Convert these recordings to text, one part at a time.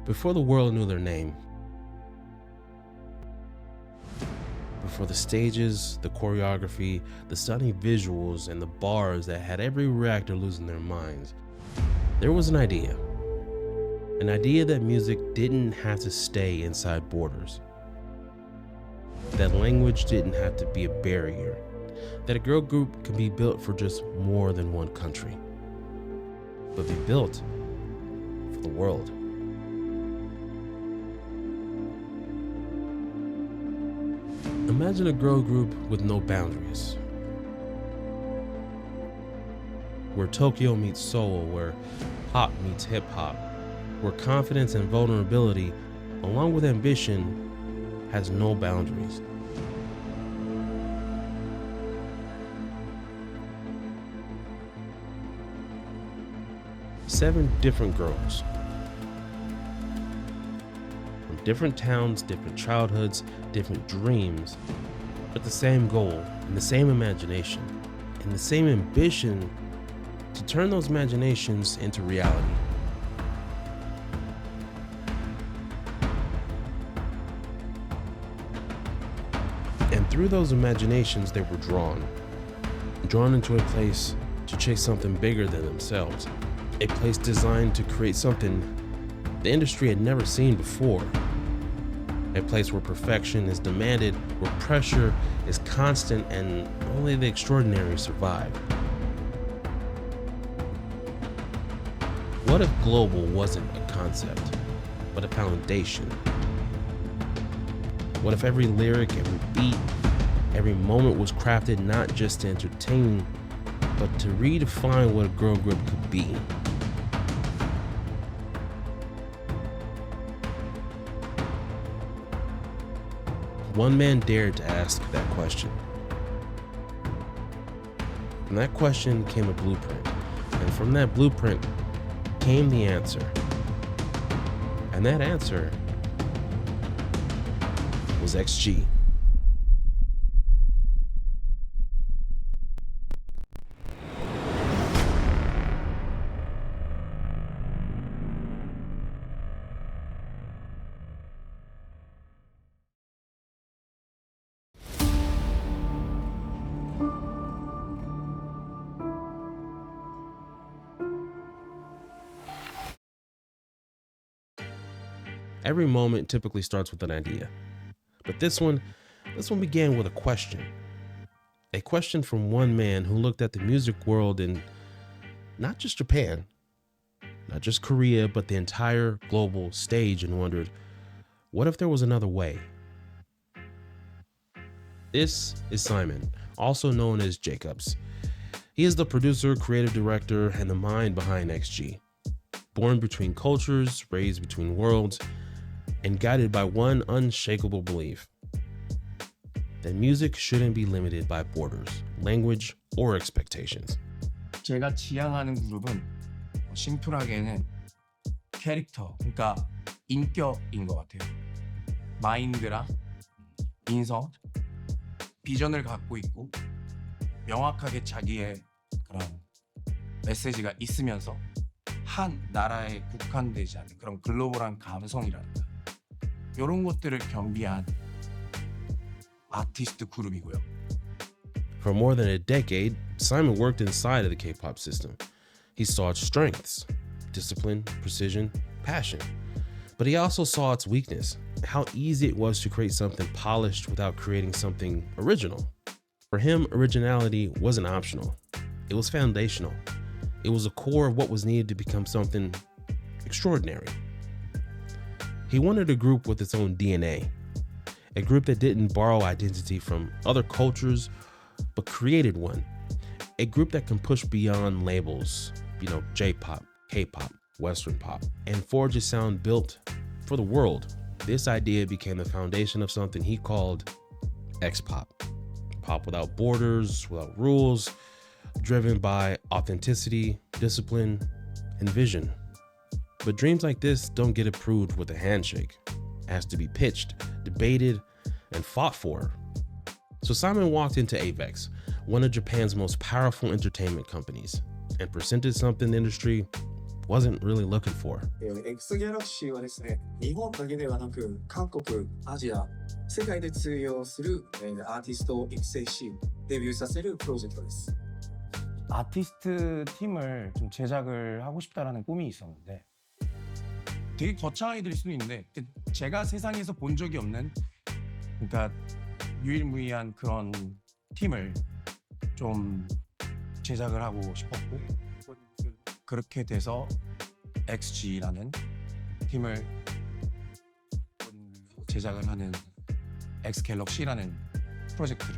Before the world knew their name, before the stages, the choreography, the stunning visuals, and the bars that had every reactor losing their minds, there was an idea that music didn't have to stay inside borders, that language didn't have to be a barrier, that a girl group can be built for just more than one country, but be built for the world. Imagine a girl group with no boundaries, where Tokyo meets Seoul, where pop meets hip hop, where confidence and vulnerability, along with ambition, has no boundaries. Seven different girls from different towns, different childhoods, different dreams, but the same goal and the same imagination and the same ambition to turn those imaginations into reality. And through those imaginations, they were drawn into a place to chase something bigger than themselves, a place designed to create something the industry had never seen before, a place where perfection is demanded, where pressure is constant, and only the extraordinary survive. What if global wasn't a concept, but a foundation? What if every lyric, every beat, every moment was crafted not just to entertain, but to redefine what a girl group could be? One man dared to ask that question. From that question came a blueprint, and from that blueprint came the answer. And that answer was XG. Every moment typically starts with an idea, but this one began with a question. A question from one man who looked at the music world in not just Japan, not just Korea, but the entire global stage and wondered, what if there was another way? This is Simon, also known as Jacobs. He is the producer, creative director, and the mind behind XG. Born between cultures, raised between worlds, and guided by one unshakable belief: that music shouldn't be limited by borders, language, or expectations. 제가 지향하는 그룹은 심플하게는 캐릭터, 그러니까 인격인 것 같아요. 마인드랑 인성, 비전을 갖고 있고 명확하게 자기의 그런 메시지가 있으면서 한 나라에 국한되지 않는 그런 글로벌한 감성이랄까, 이런 것들을 겸비한 아티스트 그룹이고요. For more than a decade, Simon worked inside of the K-pop system. He saw its strengths, discipline, precision, passion. But he also saw its weakness, how easy it was to create something polished without creating something original. For him, originality wasn't optional. It was foundational. It was a core of what was needed to become something extraordinary. He wanted a group with its own DNA, a group that didn't borrow identity from other cultures, but created one. A group that can push beyond labels, J-pop, K-pop, Western pop, and forge a sound built for the world. This idea became the foundation of something he called X-pop. Pop without borders, without rules, driven by authenticity, discipline, and vision. But dreams like this don't get approved with a handshake. It has to be pitched, debated, and fought for. So Simon walked into Avex, one of Japan's most powerful entertainment companies, and presented something the industry wasn't really looking for. X ギャラクシーはですね、日本だけではなく、韓国、アジア、世界で通用するアーティストを育成し、デビューさせるプロジェクトです。 아티스트 팀을 좀 제작을 하고 싶다라는 꿈이 있었는데 되게 거창하게 들릴 수도 있는데 제가 세상에서 본 적이 없는 그러니까 유일무이한 그런 팀을 좀 제작을 하고 싶었고 그렇게 돼서 XG라는 팀을 제작을 하는 엑스갤럭시라는 프로젝트를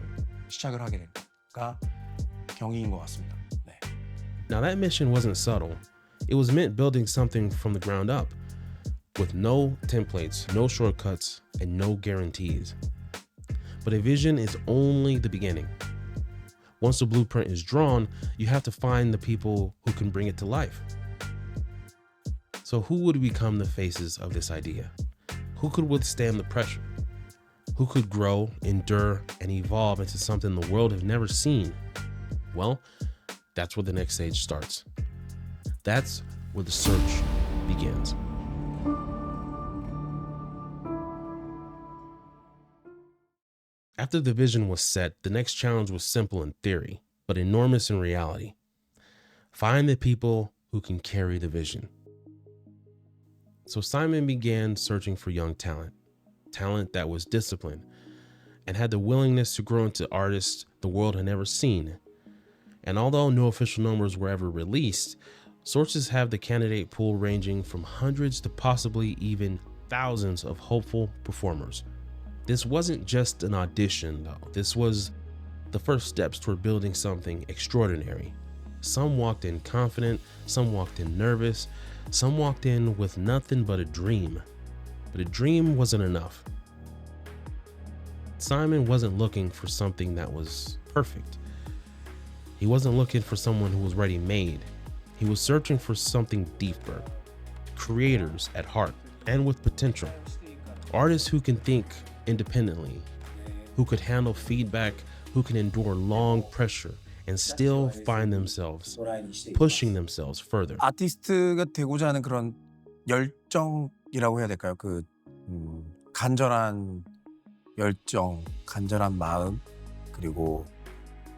시작을 하게 된 거가 경위인 것 같습니다. 네. Now that mission wasn't subtle. It was meant building something from the ground up, with no templates, no shortcuts, and no guarantees. But a vision is only the beginning. Once the blueprint is drawn, you have to find the people who can bring it to life. So who would become the faces of this idea? Who could withstand the pressure? Who could grow, endure, and evolve into something the world has never seen? Well, that's where the next stage starts. That's where the search begins. After the vision was set, the next challenge was simple in theory, but enormous in reality. Find the people who can carry the vision. So Simon began searching for young talent that was disciplined and had the willingness to grow into artists the world had never seen. And although no official numbers were ever released, sources have the candidate pool ranging from hundreds to possibly even thousands of hopeful performers. This wasn't just an audition, though. This was the first steps toward building something extraordinary. Some walked in confident, some walked in nervous, some walked in with nothing but a dream. But a dream wasn't enough. Simon wasn't looking for something that was perfect. He wasn't looking for someone who was ready-made. He was searching for something deeper. Creators at heart and with potential. Artists who can think independently, who could handle feedback, who can endure long pressure and still find themselves pushing themselves further. 아티스트가 되고자 하는 그런 열정이라고 해야 될까요? 간절한 열정, 간절한 마음, 그리고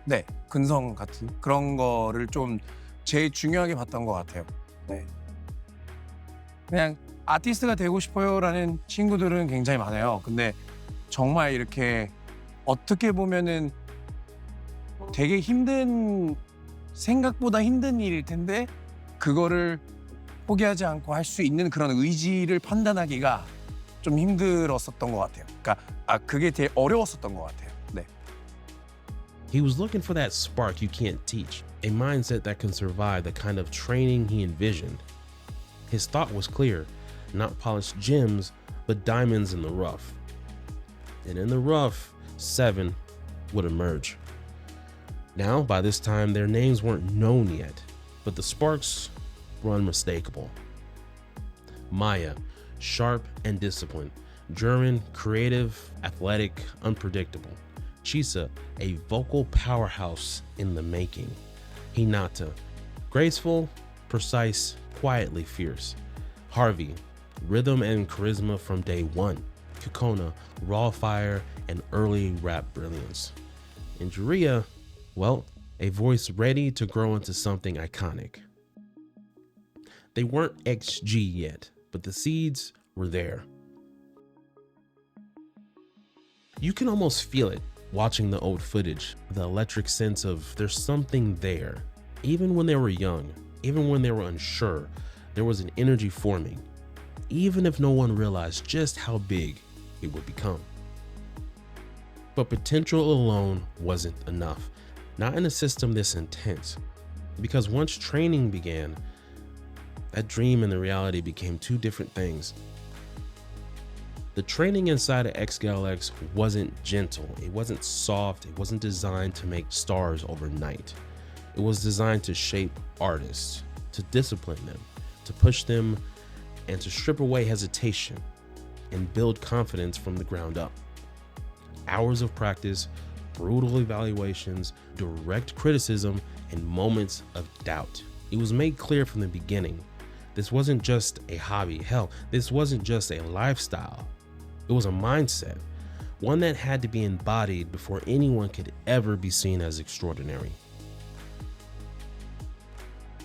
네, 근성 같은 그런 거를 좀 제일 중요하게 봤던 것 같아요. 네. 그냥 아티스트가 되고 싶어요라는 친구들은 굉장히 많아요. 근데 정말 이렇게 어떻게 보면은 되게 힘든, 생각보다 힘든 일일 텐데 그거를 포기하지 않고 할 수 있는 그런 의지를 판단하기가 좀 힘들었었던 것 같아요. 그러니까 그게 되게 어려웠었던 것 같아요. 네. He was looking for that spark you can't teach, a mindset that can survive the kind of training he envisioned. His thought was clear, not polished gems, but diamonds in the rough. And in the rough, 7 would emerge. Now, by this time, their names weren't known yet, but the sparks were unmistakable. Maya, sharp and disciplined. German, creative, athletic, unpredictable. Chisa, a vocal powerhouse in the making. Hinata, graceful, precise, quietly fierce. Harvey, rhythm and charisma from day one. Kikona, raw fire and early rap brilliance. And Juria, well, a voice ready to grow into something iconic. They weren't XG yet, but the seeds were there. You can almost feel it watching the old footage, the electric sense of there's something there. Even when they were young, even when they were unsure, there was an energy forming, even if no one realized just how big it would become. But potential alone wasn't enough, not in a system this intense, because once training began, that dream and the reality became two different things. The training inside of XGALX wasn't gentle, it wasn't soft, it wasn't designed to make stars overnight. It was designed to shape artists, to discipline them, to push them, and to strip away hesitation and build confidence from the ground up. Hours of practice, brutal evaluations, direct criticism, and moments of doubt. It was made clear from the beginning This wasn't just a hobby. Hell, this wasn't just a lifestyle. It was a mindset, one that had to be embodied before anyone could ever be seen as extraordinary.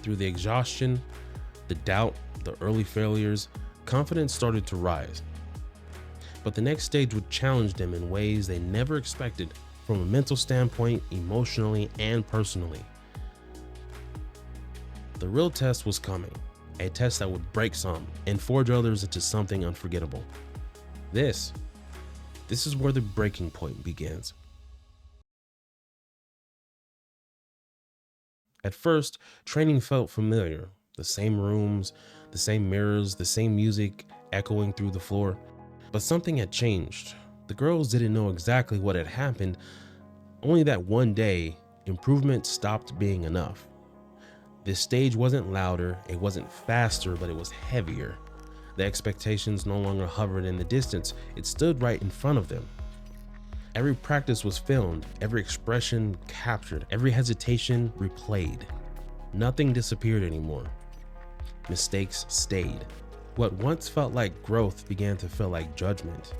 Through the exhaustion, the doubt, the early failures, confidence started to rise. But the next stage would challenge them in ways they never expected, from a mental standpoint, emotionally, and personally. The real test was coming, a test that would break some and forge others into something unforgettable. This is where the breaking point begins. At first, training felt familiar. The same rooms, the same mirrors, the same music echoing through the floor. But something had changed. The girls didn't know exactly what had happened, only that one day, improvement stopped being enough. This stage wasn't louder, it wasn't faster, but it was heavier. The expectations no longer hovered in the distance, it stood right in front of them. Every practice was filmed, every expression captured, every hesitation replayed. Nothing disappeared anymore. Mistakes stayed. What once felt like growth began to feel like judgment.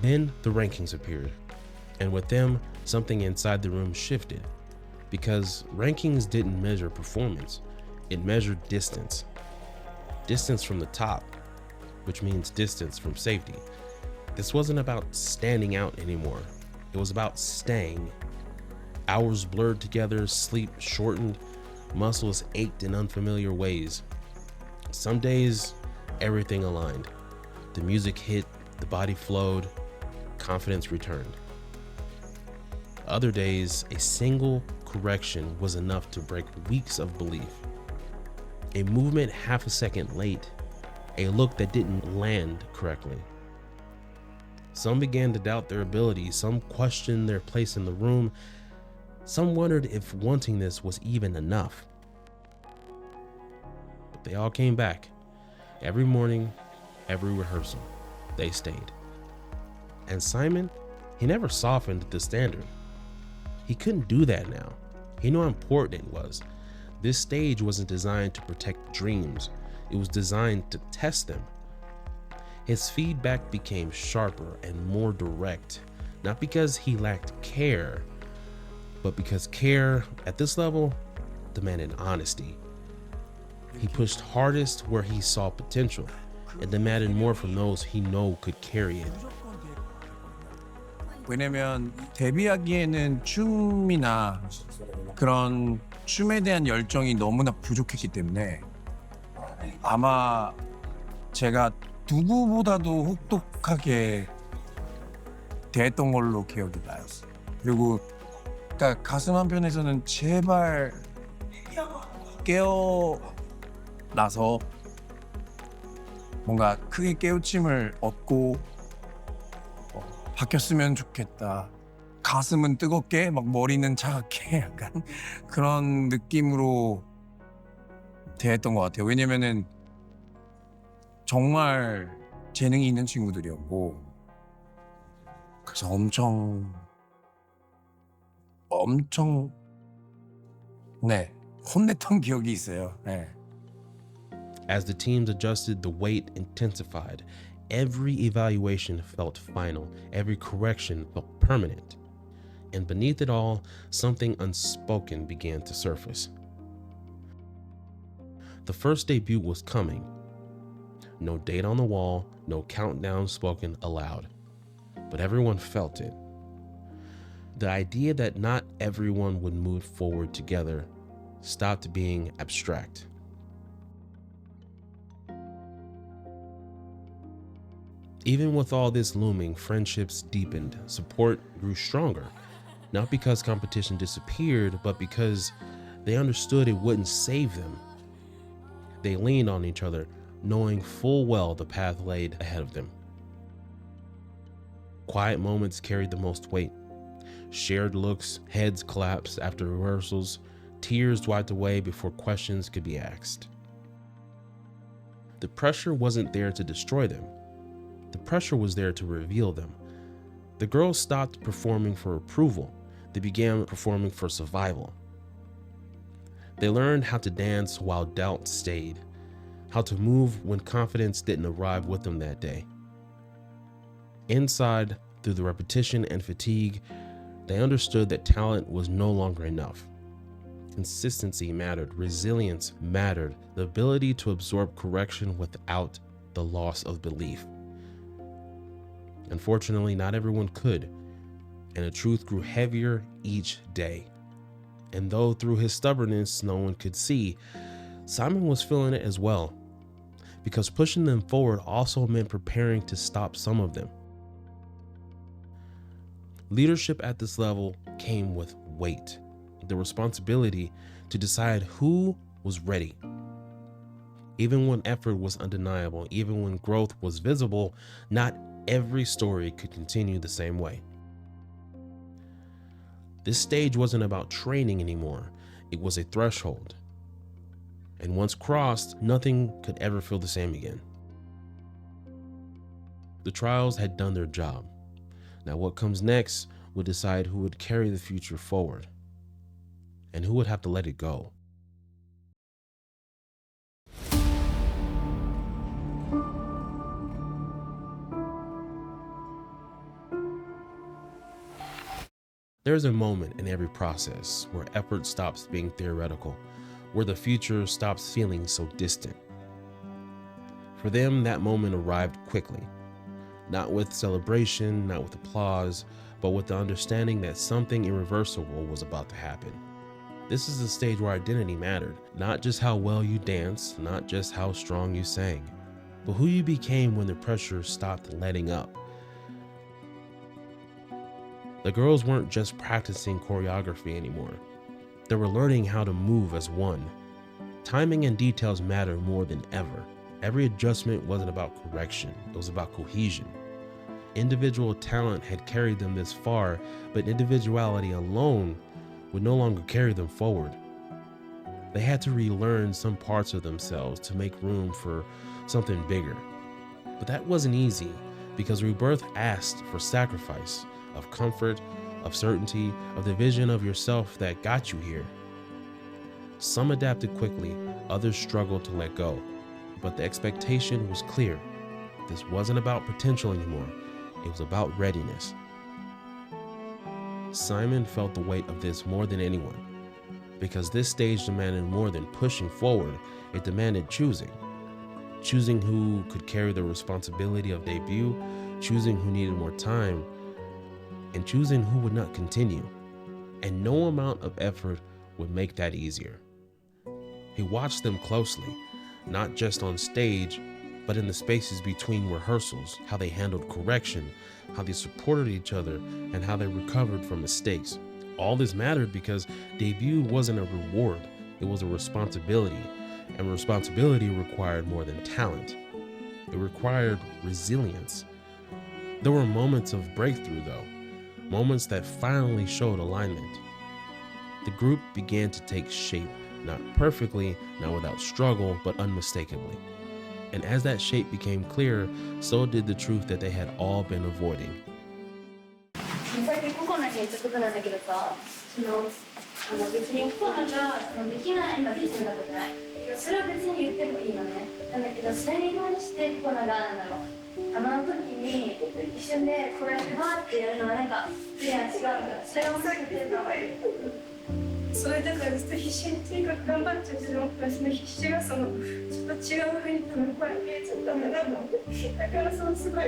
Then the rankings appeared, and with them, something inside the room shifted. Because rankings didn't measure performance, it measured distance. Distance from the top, which means distance from safety. This wasn't about standing out anymore. It was about staying. Hours blurred together, sleep shortened, muscles ached in unfamiliar ways. Some days, everything aligned. The music hit, the body flowed, confidence returned. Other days, a single correction was enough to break weeks of belief. A movement half a second late, a look that didn't land correctly. Some began to doubt their abilities, some questioned their place in the room, some wondered if wanting this was even enough. But they all came back. Every morning, every rehearsal, they stayed. And Simon, he never softened the standard. He couldn't do that now. He knew how important it was. This stage wasn't designed to protect dreams. It was designed to test them. His feedback became sharper and more direct, not because he lacked care, but because care at this level demanded honesty. He pushed hardest where he saw potential and demanded more from those he knew could carry it. 왜냐면 데뷔하기에는 춤이나 그런 춤에 대한 열정이 너무나 부족했기 때문에 아마 제가 누구보다도 혹독하게 대했던 걸로 기억이 나요. 그리고 그러니까 가슴 한편에서는 제발 깨어나서 뭔가 크게 깨우침을 얻고 바뀌었으면 좋겠다. 가슴은 뜨겁게 막 머리는 차갑게 약간 그런 느낌으로 대했던 것 같아요. 왜냐면은 정말 재능이 있는 친구들이었고 그래서 엄청 네 혼냈던 기억이 있어요. 네. As the teams adjusted, the weight intensified. Every evaluation felt final. Every correction felt permanent. And beneath it all, something unspoken began to surface. The first debut was coming. No date on the wall, no countdown spoken aloud. But everyone felt it. The idea that not everyone would move forward together stopped being abstract. Even with all this looming, friendships deepened, support grew stronger, not because competition disappeared, but because they understood it wouldn't save them. They leaned on each other, knowing full well the path laid ahead of them. Quiet moments carried the most weight. Shared looks, heads collapsed after rehearsals, tears wiped away before questions could be asked. The pressure wasn't there to destroy them. The pressure was there to reveal them. The girls stopped performing for approval. They began performing for survival. They learned how to dance while doubt stayed, how to move when confidence didn't arrive with them that day. Inside, through the repetition and fatigue, they understood that talent was no longer enough. Consistency mattered, resilience mattered, the ability to absorb correction without the loss of belief. Unfortunately, not everyone could, and the truth grew heavier each day. And though through his stubbornness no one could see, Simon was feeling it as well, because pushing them forward also meant preparing to stop some of them. Leadership at this level came with weight, the responsibility to decide who was ready. Even when effort was undeniable, even when growth was visible, not every story could continue the same way. This stage wasn't about training anymore. It was a threshold. And once crossed, nothing could ever feel the same again. The trials had done their job. Now what comes next would decide who would carry the future forward and who would have to let it go. There's a moment in every process where effort stops being theoretical, where the future stops feeling so distant. For them, that moment arrived quickly, not with celebration, not with applause, but with the understanding that something irreversible was about to happen. This is the stage where identity mattered, not just how well you danced, not just how strong you sang, but who you became when the pressure stopped letting up. The girls weren't just practicing choreography anymore. They were learning how to move as one. Timing and details mattered more than ever. Every adjustment wasn't about correction, it was about cohesion. Individual talent had carried them this far, but individuality alone would no longer carry them forward. They had to relearn some parts of themselves to make room for something bigger. But that wasn't easy, because rebirth asked for sacrifice, of comfort, of certainty, of the vision of yourself that got you here. Some adapted quickly, others struggled to let go, but the expectation was clear. This wasn't about potential anymore, it was about readiness. Simon felt the weight of this more than anyone, because this stage demanded more than pushing forward, it demanded choosing. Choosing who could carry the responsibility of debut, choosing who needed more time, and choosing who would not continue. And no amount of effort would make that easier. He watched them closely, not just on stage, but in the spaces between rehearsals, how they handled correction, how they supported each other, and how they recovered from mistakes. All this mattered because debut wasn't a reward, it was a responsibility, and responsibility required more than talent. It required resilience. There were moments of breakthrough though, moments that finally showed alignment. The group began to take shape, not perfectly, not without struggle, but unmistakably. And as that shape became clear, so did the truth that they had all been avoiding. さっきココナに言ったことなんだけどさ、別にココナができない今できてるわけじゃない。それは別に言ってもいいのね。なんだけどそれに対してココナがなんだろう。あの時に一瞬でこれバーってやるのはなんかいや違うんだ。それをさっき言ってた方がいい。それだからずっと必死にとにかく頑張っちゃうけど、その必死がちょっと違う風に多分これ見えちゃったんだなと思って。だからすごい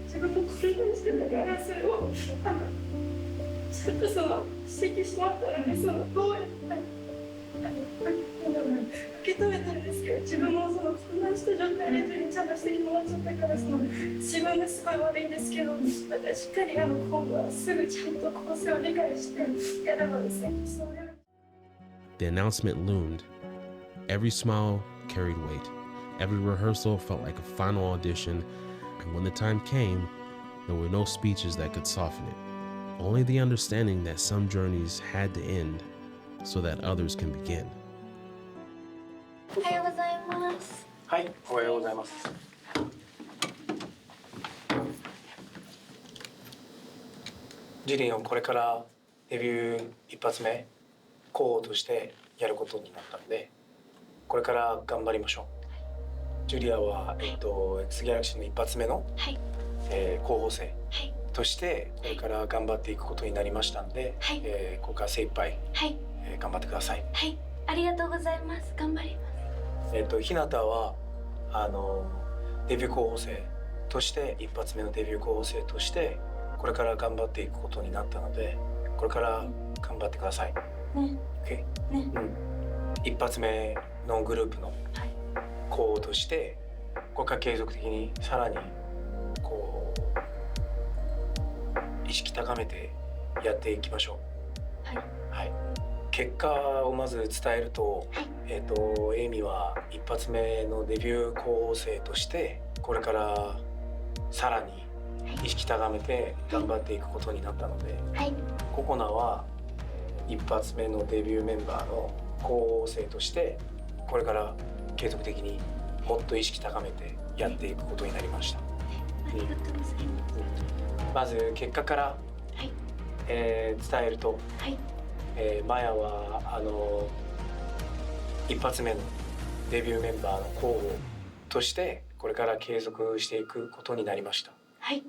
自分もこれにしてたからそれをちょっと指摘しまったらね、どうやって受け止めたんですけど、自分も混乱した状態でちゃんと指摘もらっちゃったから自分がすごい悪いんですけど、またしっかり今度はすぐちゃんと構成を理解してやればですね。The announcement loomed. Every smile carried weight. Every rehearsal felt like a final audition, and when the time came, there were no speeches that could soften it. Only the understanding that some journeys had to end so that others can begin. おはようございます。はい、おはようございます。ジリンをこれからデビュー一発目候補としてやることになったので、これから頑張りましょう。ジュリアは、X ギャラクシーの一発目の、はい、候補生はいとしてこれから頑張っていくことになりましたので、はいここから精一杯、はい、頑張ってください。はい、ありがとうございます。頑張ります。ひなたはデビュー候補生として一発目のデビュー候補生としてこれから頑張っていくことになったので、これから頑張ってください。ね、OK？ね、一発目のグループの候補としてこれから継続的にさらにこう意識高めてやっていきましょう。はい。結果をまず伝えると、エイミは一発目のデビュー候補生としてこれからさらに意識高めて頑張っていくことになったので、はい、ココナは一発目のデビューメンバーの候補生としてこれから継続的にもっと意識高めてやっていくことになりました。ありがとうございます。まず結果から、はい、伝えると、はい、マヤは一発目のデビューメンバーの候補としてこれから継続していくことになりました。はい、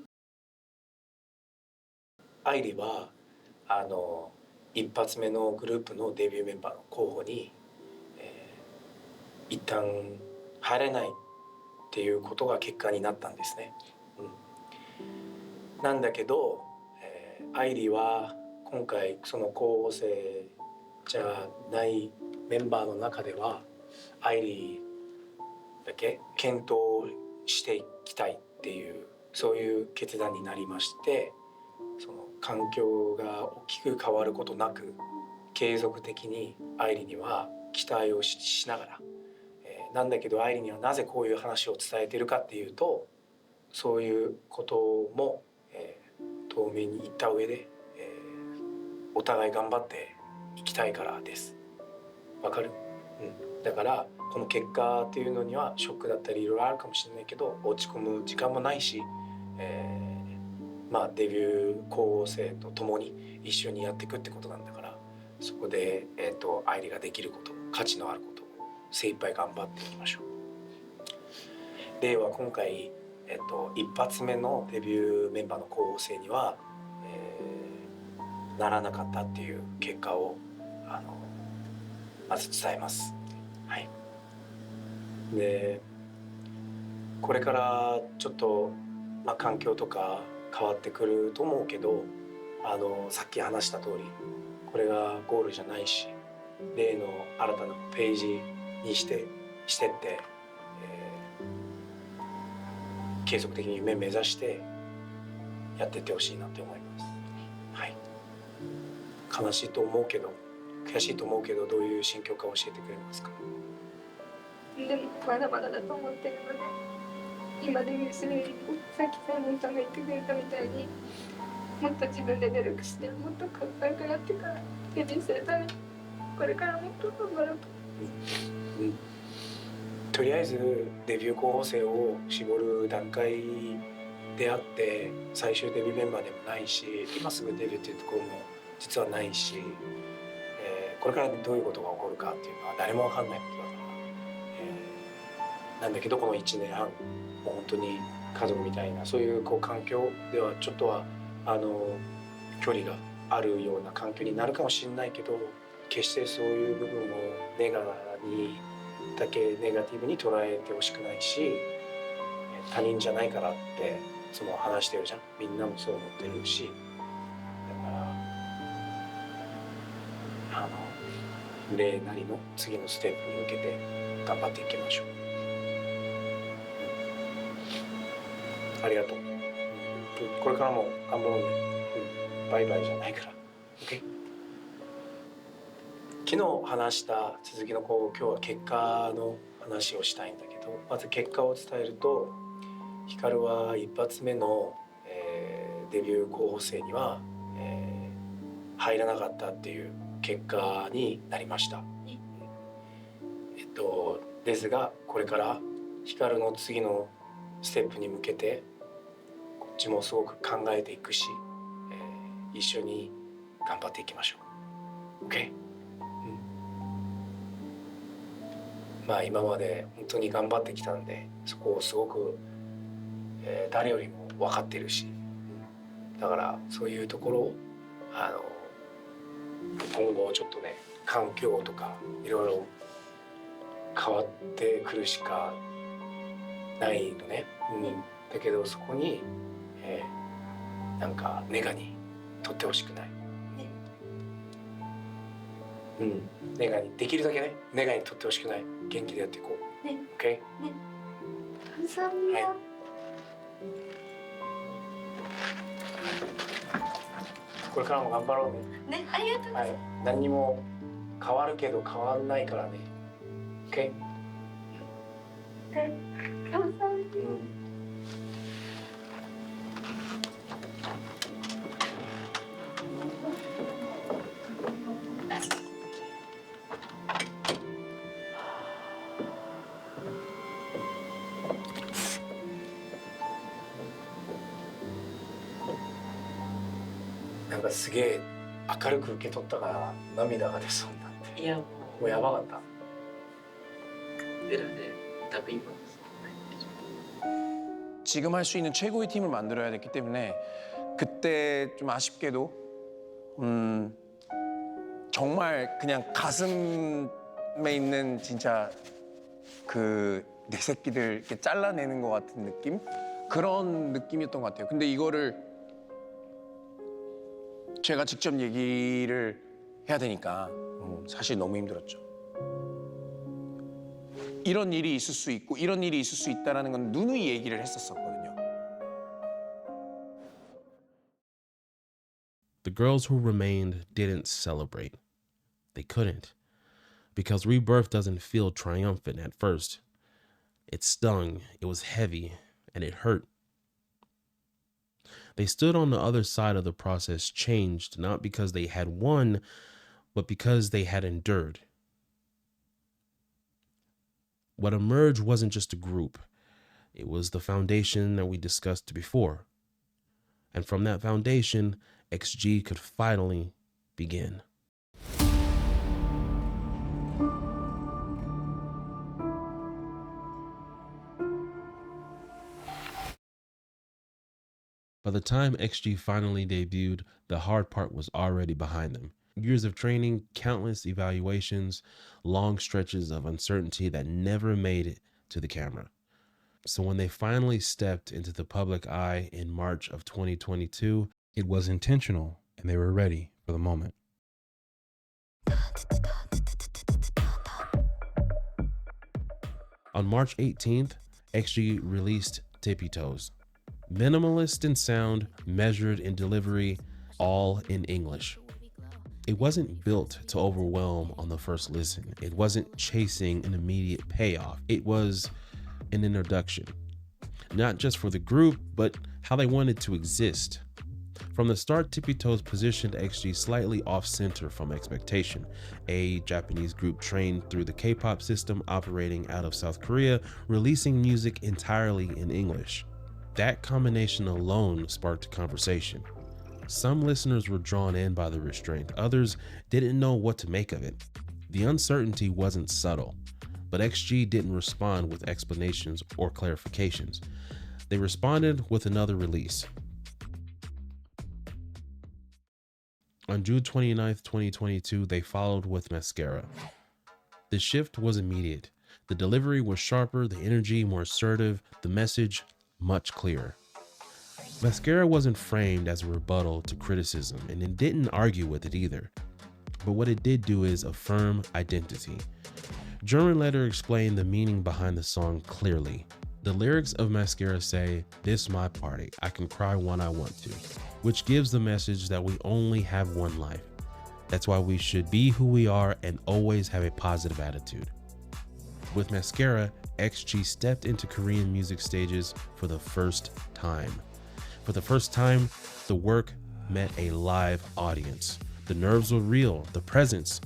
アイリは一発目のグループのデビューメンバーの候補に、一旦入れないっていうことが結果になったんですね。なんだけど、アイリは今回その候補生じゃないメンバーの中ではアイリだけ検討していきたいっていうそういう決断になりまして、その環境が大きく変わることなく継続的にアイリには期待をしながら、なんだけどアイリにはなぜこういう話を伝えているかっていうと、そういうことも、透明に言った上で、お互い頑張っていきたいからです。わかる？だからこの結果っていうのにはショックだったりいろいろあるかもしれないけど落ち込む時間もないし、デビュー候補生と共に一緒にやっていくってことなんだから、そこで、アイリができること、価値のあることを精一杯頑張っていきましょう。では今回、一発目のデビューメンバーの候補生には、ならなかったっていう結果をまず伝えます。はい。でこれからちょっと、環境とか変わってくると思うけど、さっき話した通りこれがゴールじゃないし、例の新たなページにしてって、継続的に夢目指してやっていってほしいなって思います。はい。悲しいと思うけど悔しいと思うけどどういう心境か教えてくれますか？でもまだまだだと思ってるので、今デビューするよりもさっきサイモンさんが言ってくれたみたいにもっと自分で努力してもっとかっこよくなってからデビューするためにこれからもっと頑張ろうと。とりあえずデビュー候補生を絞る段階であって最終デビューメンバーでもないし、今すぐデビューっていうところも実はないし、これからどういうことが起こるかっていうのは誰も分かんないことだから、なんだけどこの1年半もう本当に家族みたいなそういう環境ではちょっとは距離があるような環境になるかもしれないけど、決してそういう部分をネガティブに捉えてほしくないし、他人じゃないからっていつも話してるじゃん。みんなもそう思ってるし、だから例なりの次のステップに向けて頑張っていきましょう。ありがとう。これからも頑張ろうね。バイバイじゃないから。OK？ 昨日話した続きの今日は結果の話をしたいんだけど、まず結果を伝えると、ヒカルは一発目の、デビュー候補生には、入らなかったっていう結果になりました。ですがこれからヒカルの次のステップに向けてこっちもすごく考えていくし、一緒に頑張っていきましょう。OK？まあ今まで本当に頑張ってきたんで、そこをすごく、誰よりも分かってるし、だからそういうところを今後ちょっとね、環境とかいろいろ変わってくるしかないのね、だけどそこに、なんかネガに取ってほしくない、ネガにできるだけね、ネガに取ってほしくない。元気でやっていこうね。 OK? ね、감사합니다。はい、これからも頑張ろうね。ね、ありがとうございます。はい、何にも変わるけど変わんないからね。OK? はい、감사합니다。なんかすげえ明るく受け取ったから涙が出そうになって。いやもうやばかった。 지금 할 수 있는 최고의 팀을 만들어야 됐기 때문에 그때 좀 아쉽게도 정말 그냥 가슴에 있는 진짜 그 내 새끼들 이렇게 잘라내는 것 같은 느낌? 그런 느낌이었던 것 같아요. 근데 이거를 제가 직접 얘기를 해야 되니까 사실 너무 힘들었죠. 이런 일이 있을 수 있고 이런 일이 있을 수 있다는 건 누누이 얘기를 했었거든요. The girls who remained didn't celebrate. They couldn't. Because rebirth doesn't feel triumphant at first. It stung, it was heavy, and it hurt. They stood on the other side of the process, changed not because they had won, but because they had endured. What emerged wasn't just a group. It was the foundation that we discussed before. And from that foundation, XG could finally begin. By the time XG finally debuted, the hard part was already behind them. Years of training, countless evaluations, long stretches of uncertainty that never made it to the camera. So when they finally stepped into the public eye in March of 2022, it was intentional and they were ready for the moment. On March 18th, XG released Tippy Toes. Minimalist in sound, measured in delivery, all in English. It wasn't built to overwhelm on the first listen. It wasn't chasing an immediate payoff. It was an introduction, not just for the group, but how they wanted to exist. From the start, Tippy Toes positioned XG slightly off-center from expectation. A Japanese group trained through the K-pop system, operating out of South Korea, releasing music entirely in English. That combination alone sparked a conversation. Some listeners were drawn in by the restraint. Others didn't know what to make of it. The uncertainty wasn't subtle, but XG didn't respond with explanations or clarifications. They responded with another release. On June 29th, 2022, they followed with MASCARA. The shift was immediate. The delivery was sharper, the energy more assertive, the message much clearer. MASCARA wasn't framed as a rebuttal to criticism, and it didn't argue with it either. But what it did do is affirm identity. German Letter explained the meaning behind the song clearly. The lyrics of MASCARA say, "This my party, I can cry when I want to," which gives the message that we only have one life. That's why we should be who we are and always have a positive attitude. With MASCARA, XG stepped into Korean music stages for the first time. For the first time, the work met a live audience. The nerves were real, the presence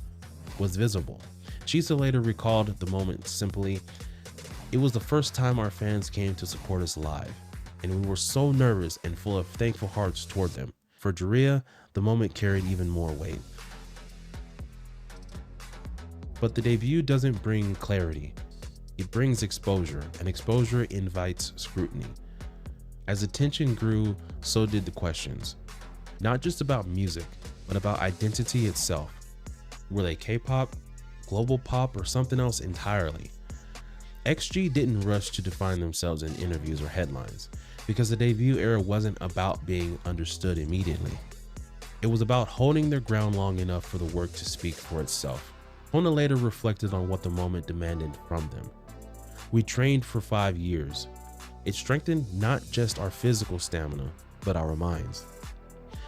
was visible. Chisa later recalled the moment simply, "It was the first time our fans came to support us live, and we were so nervous and full of thankful hearts toward them." For Juria, the moment carried even more weight. But the debut doesn't bring clarity. It brings exposure, and exposure invites scrutiny. As attention grew, so did the questions. Not just about music, but about identity itself. Were they K-pop, global pop, or something else entirely? XG didn't rush to define themselves in interviews or headlines, because the debut era wasn't about being understood immediately. It was about holding their ground long enough for the work to speak for itself. Hona later reflected on what the moment demanded from them. We trained for 5 years. It strengthened not just our physical stamina, but our minds.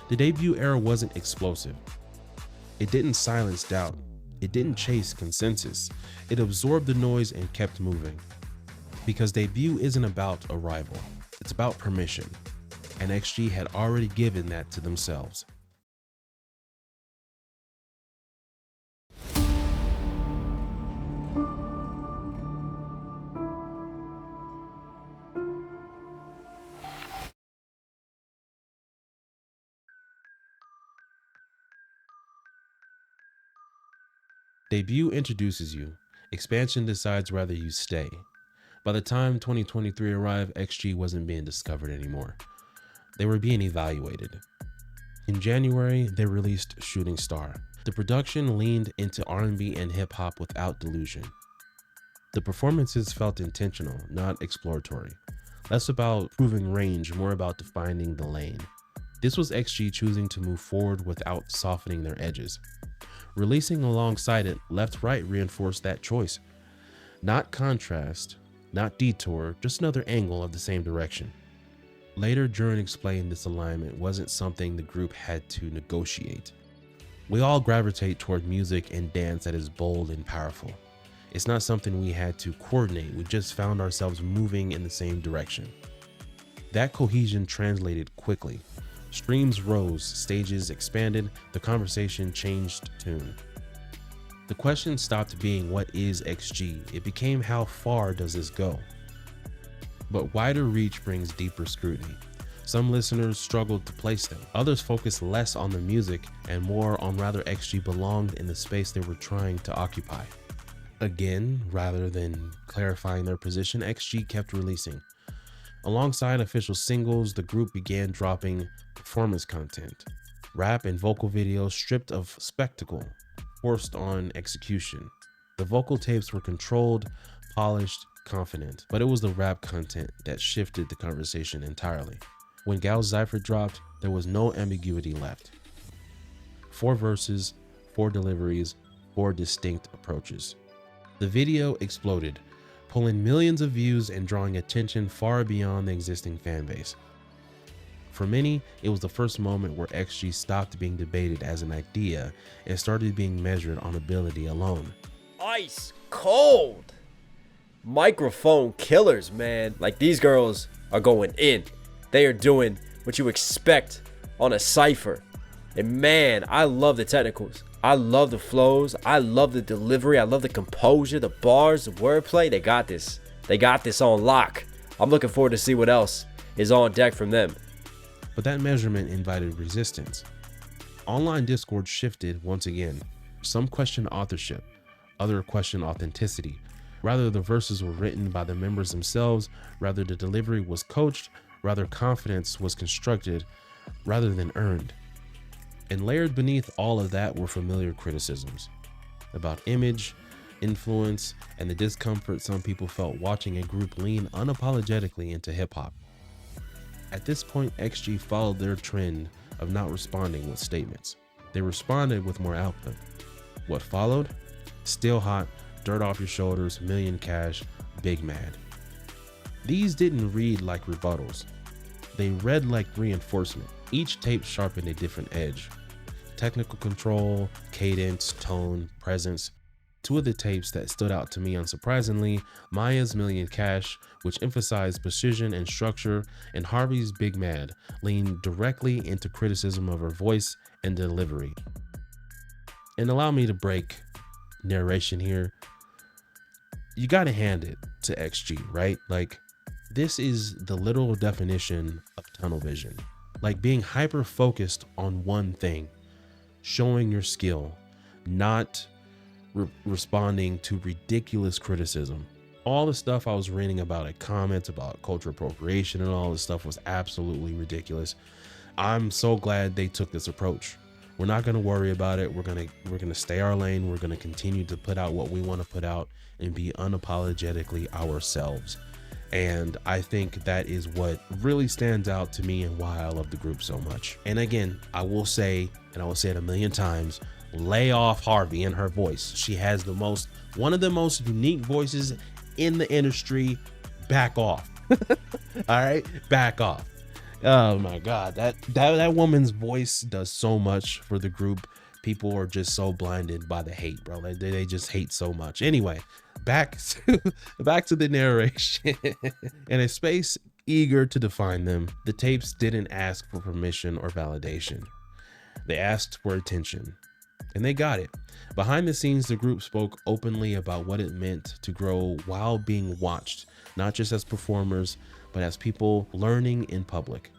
The debut era wasn't explosive. It didn't silence doubt. It didn't chase consensus. It absorbed the noise and kept moving. Because debut isn't about arrival, it's about permission. And XG had already given that to themselves. Debut introduces you. Expansion decides whether you stay. By the time 2023 arrived, XG wasn't being discovered anymore. They were being evaluated. In January, they released Shooting Star. The production leaned into R&B and hip hop without delusion. The performances felt intentional, not exploratory. Less about proving range, more about defining the lane. This was XG choosing to move forward without softening their edges. Releasing alongside it, Left-Right reinforced that choice. Not contrast, not detour, just another angle of the same direction. Later, Jurin explained this alignment wasn't something the group had to negotiate. We all gravitate toward music and dance that is bold and powerful. It's not something we had to coordinate, we just found ourselves moving in the same direction. That cohesion translated quickly. Streams rose, stages expanded, the conversation changed tune. The question stopped being what is XG, it became how far does this go? But wider reach brings deeper scrutiny. Some listeners struggled to place them, others focused less on the music and more on whether XG belonged in the space they were trying to occupy. Again, rather than clarifying their position, XG kept releasing. Alongside official singles, the group began dropping performance content, rap and vocal videos stripped of spectacle, forced on execution. The vocal tapes were controlled, polished, confident, but it was the rap content that shifted the conversation entirely. When Gal's Zypher dropped, there was no ambiguity left. 4 verses, 4 deliveries, 4 distinct approaches. The video exploded, pulling millions of views and drawing attention far beyond the existing fan base. For many, it was the first moment where XG stopped being debated as an idea and started being measured on ability alone. Ice cold microphone killers, man. Like, these girls are going in. They are doing what you expect on a cypher. And man, I love the technicals. I love the flows. I love the delivery. I love the composure, the bars, the wordplay. They got this. They got this on lock. I'm looking forward to see what else is on deck from them. But that measurement invited resistance. Online Discord shifted once again. Some questioned authorship, others questioned authenticity. Rather, the verses were written by the members themselves, rather the delivery was coached, rather confidence was constructed, rather than earned. And layered beneath all of that were familiar criticisms about image, influence, and the discomfort some people felt watching a group lean unapologetically into hip-hop. At this point, XG followed their trend of not responding with statements. They responded with more output. What followed? Still hot, dirt off your shoulders, million cash, big mad. These didn't read like rebuttals. They read like reinforcement. Each tape sharpened a different edge. Technical control, cadence, tone, presence. 2 of the tapes that stood out to me unsurprisingly, Maya's Million Cash, which emphasized precision and structure, and Harvey's Big Mad, leaned directly into criticism of her voice and delivery. And allow me to break narration here. You gotta hand it to XG, right? Like, this is the literal definition of tunnel vision. Like being hyper focused on one thing, showing your skill, not responding to ridiculous criticism. All the stuff I was reading about at comments about cultural appropriation and all this stuff was absolutely ridiculous. I'm so glad they took this approach. We're not going to worry about it. We're going to stay our lane. We're going to continue to put out what we want to put out and be unapologetically ourselves. And I think that is what really stands out to me and why I love the group so much. And again, I will say, and I will say it a million times, lay off Harvey and her voice. She has one of the most unique voices in the industry. Back off. All right, back off. Oh my God, that woman's voice does so much for the group. People are just so blinded by the hate, bro. They just hate so much. Anyway, back to the narration. In a space eager to define them, the tapes didn't ask for permission or validation. They asked for attention, and they got it. Behind the scenes, the group spoke openly about what it meant to grow while being watched, not just as performers, but as people learning in public.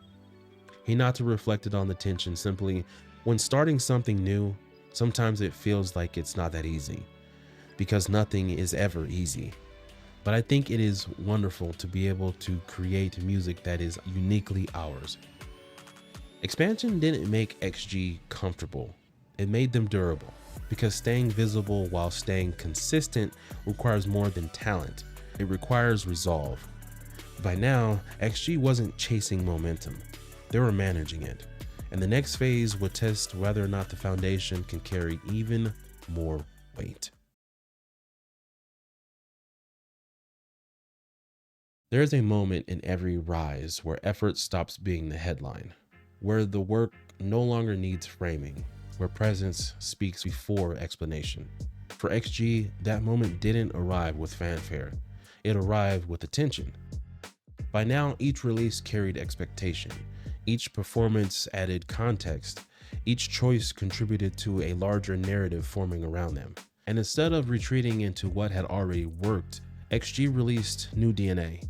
Hinata reflected on the tension simply, when starting something new, sometimes it feels like it's not that easy, because nothing is ever easy. But I think it is wonderful to be able to create music that is uniquely ours. Expansion didn't make XG comfortable. It made them durable, because staying visible while staying consistent requires more than talent. It requires resolve. By now, XG wasn't chasing momentum. They were managing it. And the next phase would test whether or not the foundation can carry even more weight. There is a moment in every rise where effort stops being the headline, where the work no longer needs framing, where presence speaks before explanation. For XG, that moment didn't arrive with fanfare. It arrived with attention. By now, each release carried expectation. Each performance added context. Each choice contributed to a larger narrative forming around them. And instead of retreating into what had already worked, XG released new DNA.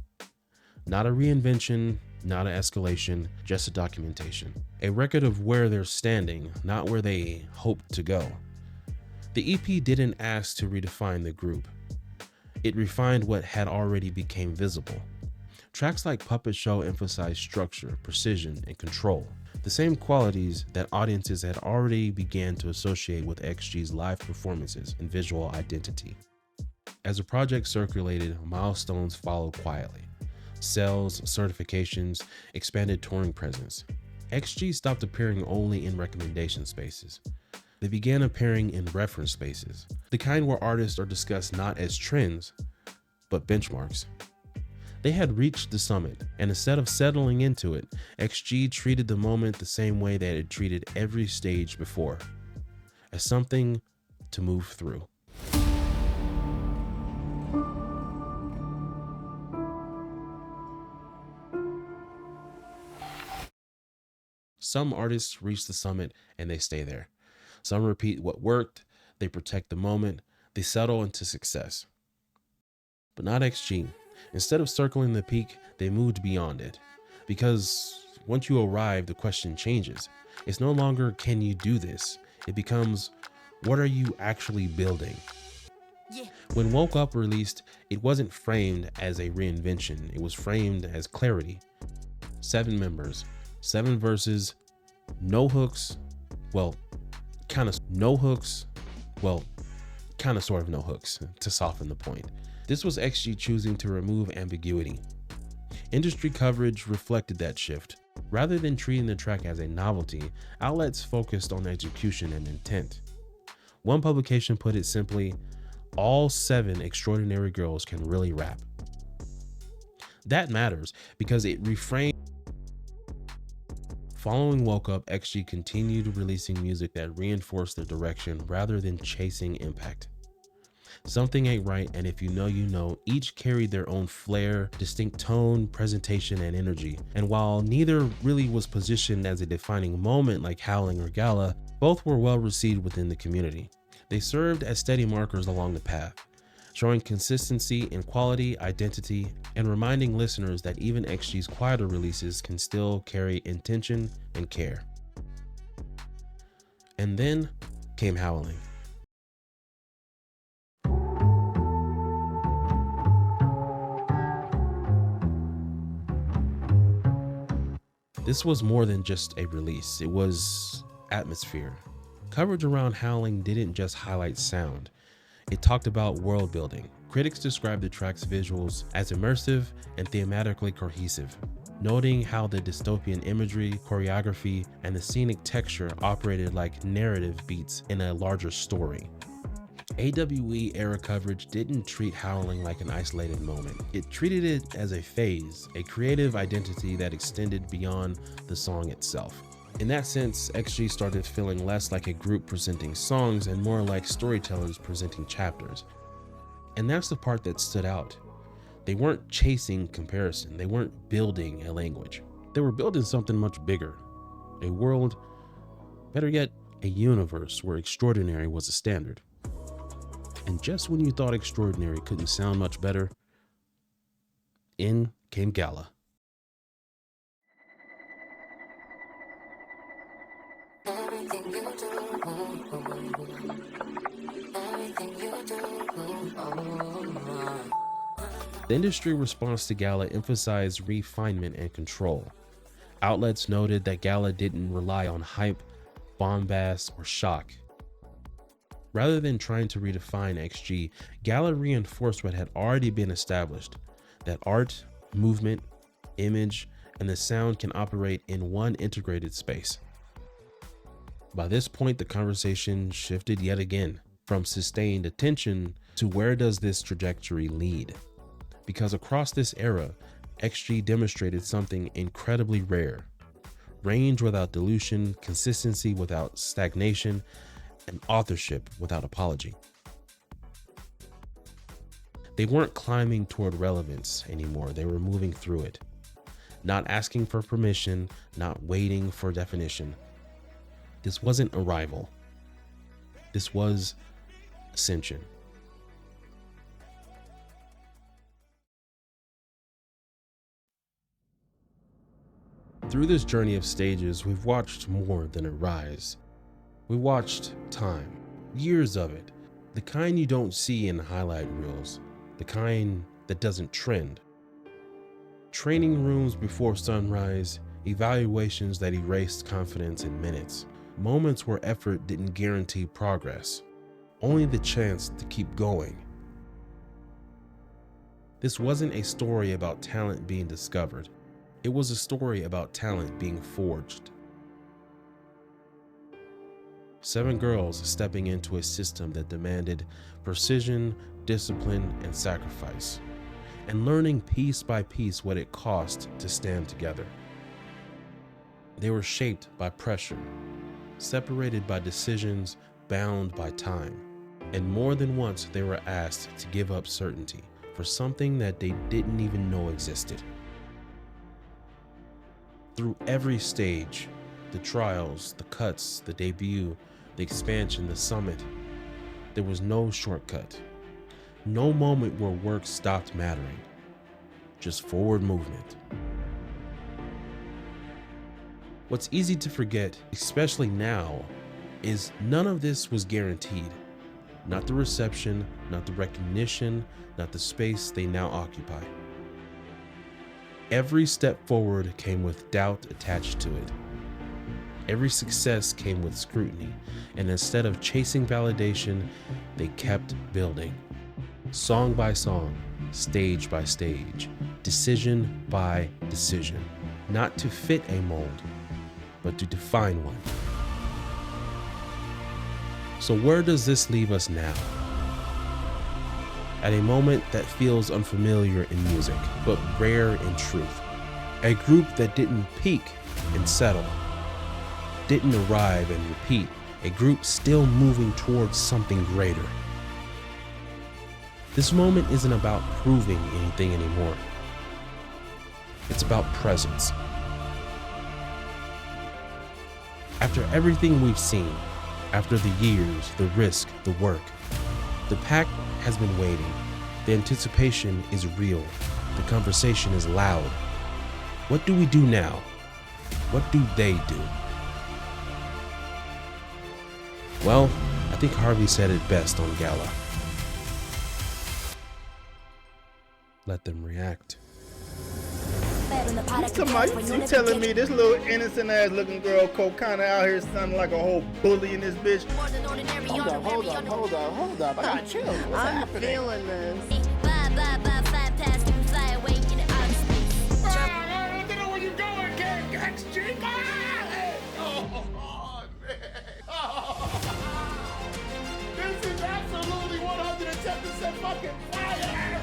Not a reinvention, not an escalation, just a documentation. A record of where they're standing, not where they hope to go. The EP didn't ask to redefine the group. It refined what had already become visible. Tracks like Puppet Show emphasize structure, precision, and control, the same qualities that audiences had already began to associate with XG's live performances and visual identity. As the project circulated, milestones followed quietly. Sales, certifications, expanded touring presence. XG stopped appearing only in recommendation spaces. They began appearing in reference spaces, the kind where artists are discussed not as trends, but benchmarks. They had reached the summit, and instead of settling into it, XG treated the moment the same way that it treated every stage before, as something to move through. Some artists reach the summit and they stay there. Some repeat what worked, they protect the moment, they settle into success. But not XG. Instead of circling the peak, they moved beyond it. Because once you arrive, the question changes. It's no longer, can you do this? It becomes, what are you actually building? Yeah. When Woke Up released, it wasn't framed as a reinvention. It was framed as clarity. 7 members, 7 verses, no hooks, well, kind of sort of no hooks to soften the point. This was XG choosing to remove ambiguity. Industry coverage reflected that shift. Rather than treating the track as a novelty, outlets focused on execution and intent. One publication put it simply, all 7 extraordinary girls can really rap. That matters because it reframed. Following Woke Up, XG continued releasing music that reinforced their direction rather than chasing impact. Something Ain't Right and If You Know You Know each carried their own flair, distinct tone, presentation, and energy. And while neither really was positioned as a defining moment like Howling or Gala, both were well received within the community. They served as steady markers along the path, showing consistency in quality, identity, and reminding listeners that even XG's quieter releases can still carry intention and care. And then came Howling. This was more than just a release, it was atmosphere. Coverage around Howling didn't just highlight sound, it talked about world building. Critics described the track's visuals as immersive and thematically cohesive, noting how the dystopian imagery, choreography, and the scenic texture operated like narrative beats in a larger story. AWE era coverage didn't treat Howling like an isolated moment. It treated it as a phase, a creative identity that extended beyond the song itself. In that sense, XG started feeling less like a group presenting songs and more like storytellers presenting chapters. And that's the part that stood out. They weren't chasing comparison, they weren't building a language. They were building something much bigger. A world, better yet, a universe where extraordinary was a standard. And just when you thought extraordinary couldn't sound much better, in came Gala. The industry response to Gala emphasized refinement and control. Outlets noted that Gala didn't rely on hype, bombast, or shock. Rather than trying to redefine XG, Gala reinforced what had already been established, that art, movement, image, and the sound can operate in one integrated space. By this point, the conversation shifted yet again, from sustained attention to where does this trajectory lead? Because across this era, XG demonstrated something incredibly rare: range without dilution, consistency without stagnation, and authorship without apology. They weren't climbing toward relevance anymore, they were moving through it. Not asking for permission, not waiting for definition. This wasn't arrival. This was ascension. Through this journey of stages, we've watched more than a rise. We watched time, years of it, the kind you don't see in highlight reels, the kind that doesn't trend. Training rooms before sunrise, evaluations that erased confidence in minutes, moments where effort didn't guarantee progress, only the chance to keep going. This wasn't a story about talent being discovered. It was a story about talent being forged. 7 girls stepping into a system that demanded precision, discipline, and sacrifice, and learning piece by piece what it cost to stand together. They were shaped by pressure, separated by decisions, bound by time, and more than once they were asked to give up certainty for something that they didn't even know existed. Through every stage, the trials, the cuts, the debut, the expansion, the summit, there was no shortcut. No moment where work stopped mattering. Just forward movement. What's easy to forget, especially now, is none of this was guaranteed. Not the reception, not the recognition, not the space they now occupy. Every step forward came with doubt attached to it. Every success came with scrutiny, and instead of chasing validation, they kept building. Song by song, stage by stage, decision by decision. Not to fit a mold, but to define one. So where does this leave us now? At a moment that feels unfamiliar in music, but rare in truth. A group that didn't peak and settle, didn't arrive and repeat. A group still moving towards something greater. This moment isn't about proving anything anymore. It's about presence. After everything we've seen, after the years, the risk, the work, the pack has been waiting. The anticipation is real. The conversation is loud. What do we do now? What do they do? Well, I think Harvey said it best on Gala. Let them react. But You telling me this little innocent ass looking girl kinda out here sounding like a whole bully in this bitch? Hold up. I gotta chill. What's happening? Feeling this. This is absolutely 110% fucking fire!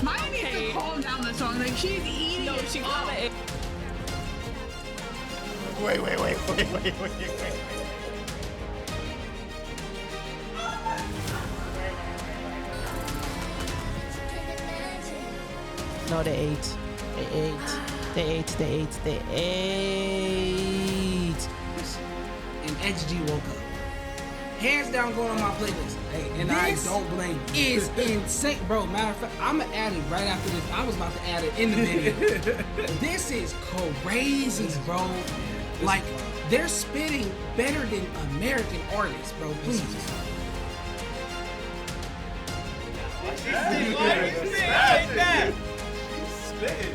Maya needs to calm down the song. Like, she's eating it. She got it. Wait. No, they ate. And XG woke up. Hands down going on my playlist. Hey, and this I don't blame you. Is insane. Bro, matter of fact, I'm gonna add it right after this. I was about to add it in the video. This is crazy, bro. Like, they're spitting better than American artists, bro. Please. That's it.